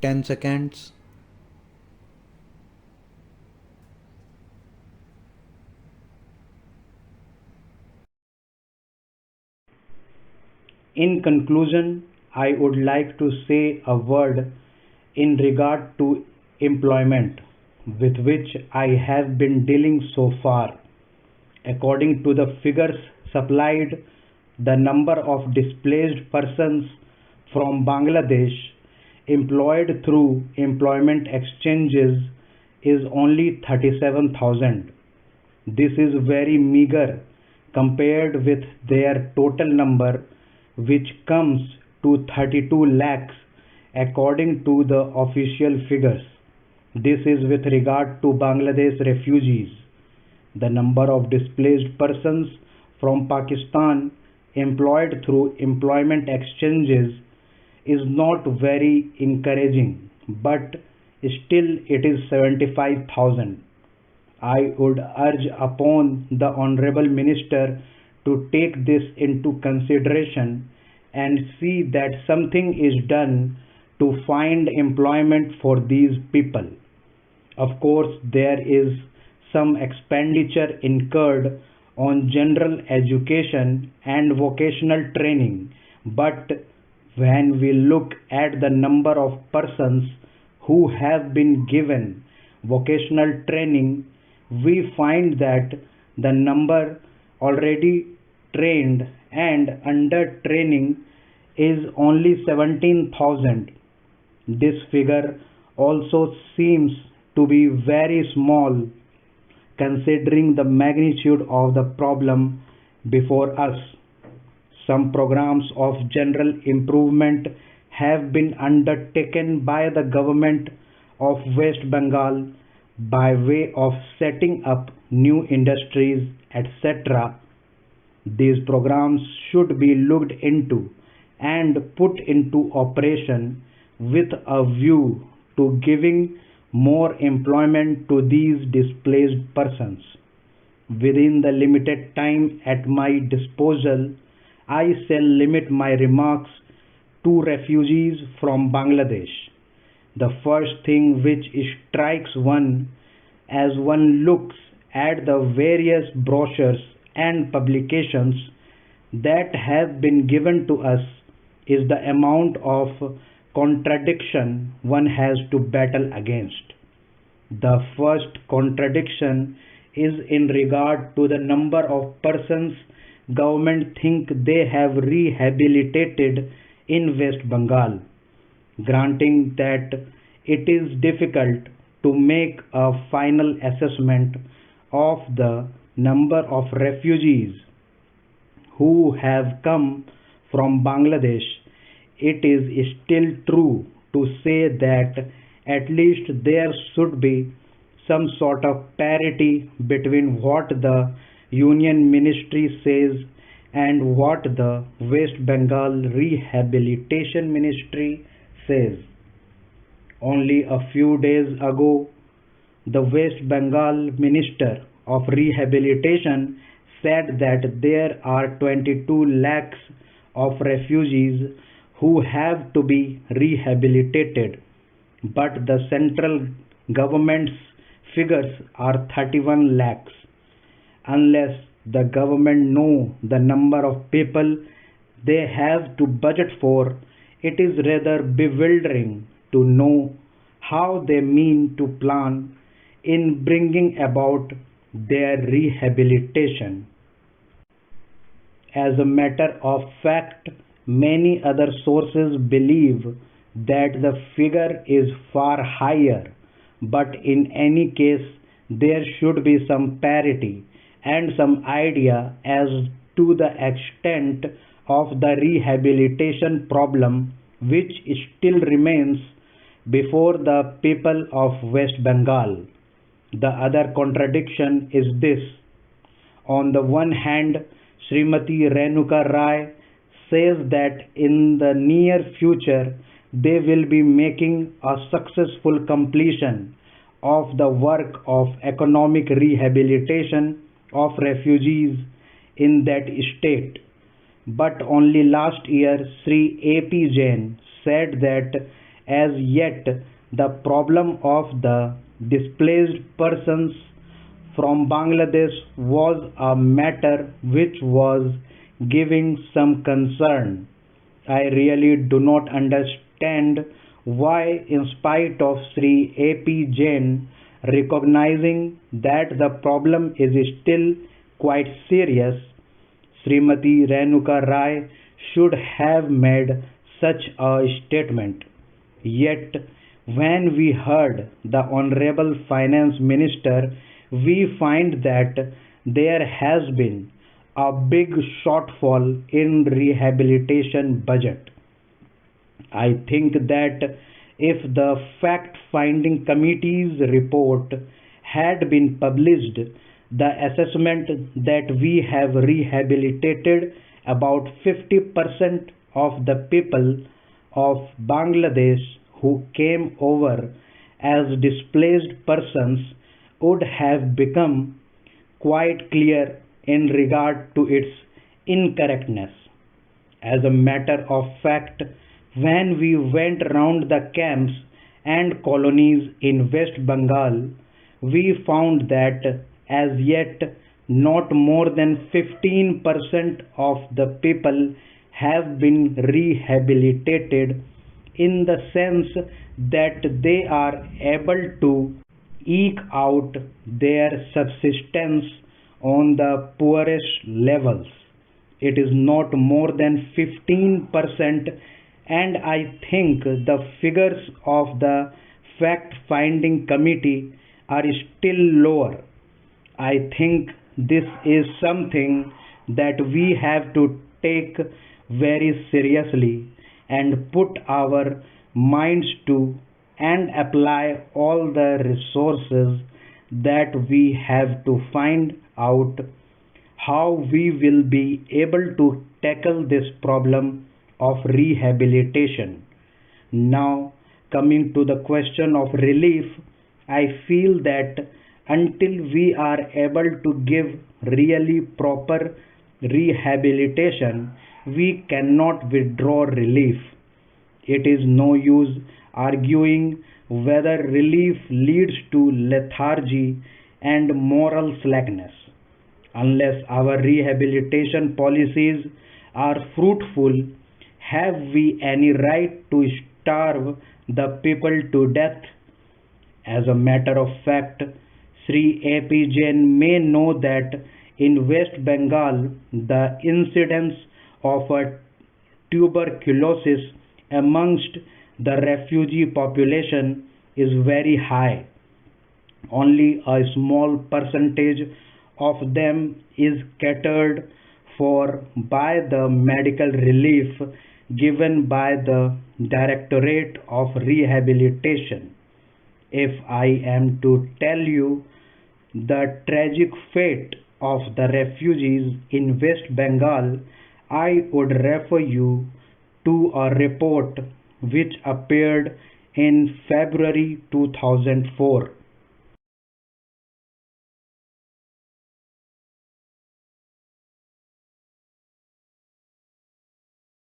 10 seconds. In conclusion, I would like to say a word in regard to employment with which I have been dealing so far. According to the figures supplied, the number of displaced persons from Bangladesh employed through employment exchanges is only 37,000. This is very meager compared with their total number, which comes to 32 lakhs according to the official figures. This is with regard to Bangladesh refugees. The number of displaced persons from Pakistan employed through employment exchanges is not very encouraging, but still it is 75,000. I would urge upon the Honorable Minister to take this into consideration and see that something is done to find employment for these people. Of course, there is some expenditure incurred on general education and vocational training, but when we look at the number of persons who have been given vocational training, we find that the number already trained and under training is only 17,000. This figure also seems to be very small considering the magnitude of the problem before us. Some programs of general improvement have been undertaken by the government of West Bengal by way of setting up new industries, etc. These programs should be looked into and put into operation with a view to giving more employment to these displaced persons. Within the limited time at my disposal, I shall limit my remarks to refugees from Bangladesh. The first thing which strikes one as one looks at the various brochures and publications that have been given to us is the amount of contradiction one has to battle against. The first contradiction is in regard to the number of persons government think they have rehabilitated in West Bengal. Granting that it is difficult to make a final assessment of the number of refugees who have come from Bangladesh, it is still true to say that at least there should be some sort of parity between what the Union Ministry says and what the West Bengal Rehabilitation Ministry says. Only a few days ago, the West Bengal Minister of Rehabilitation said that there are 22 lakhs of refugees who have to be rehabilitated, but the central government's figures are 31 lakhs. Unless the government know the number of people they have to budget for, it is rather bewildering to know how they mean to plan in bringing about their rehabilitation. As a matter of fact, many other sources believe that the figure is far higher, but in any case, there should be some parity and some idea as to the extent of the rehabilitation problem which still remains before the people of West Bengal. The other contradiction is this. On the one hand, Srimati Renuka Rai says that in the near future they will be making a successful completion of the work of economic rehabilitation of refugees in that state. But only last year Sri A.P. Jain said that as yet the problem of the displaced persons from Bangladesh was a matter which was giving some concern. I really do not understand why, in spite of Sri A.P. Jain recognizing that the problem is still quite serious, Srimati Renuka Rai should have made such a statement. Yet, when we heard the Honorable Finance Minister, we find that there has been a big shortfall in rehabilitation budget. I think that if the fact finding committee's report had been published, the assessment that we have rehabilitated about 50% of the people of Bangladesh who came over as displaced persons would have become quite clear in regard to its incorrectness. As a matter of fact, when we went round the camps and colonies in West Bengal, we found that as yet not more than 15% of the people have been rehabilitated in the sense that they are able to eke out their subsistence on the poorest levels. It is not more than 15%, and I think the figures of the fact finding committee are still lower. I think this is something that we have to take very seriously and put our minds to and apply all the resources that we have to find out how we will be able to tackle this problem of rehabilitation. Now, coming to the question of relief, I feel that until we are able to give really proper rehabilitation, we cannot withdraw relief. It is no use arguing whether relief leads to lethargy and moral slackness. Unless our rehabilitation policies are fruitful, have we any right to starve the people to death? As a matter of fact, Sri A.P. Jain may know that in West Bengal the incidence of a tuberculosis amongst the refugee population is very high. Only a small percentage of them is catered for by the medical relief given by the Directorate of Rehabilitation. If I am to tell you the tragic fate of the refugees in West Bengal, I would refer you to a report which appeared in February 2004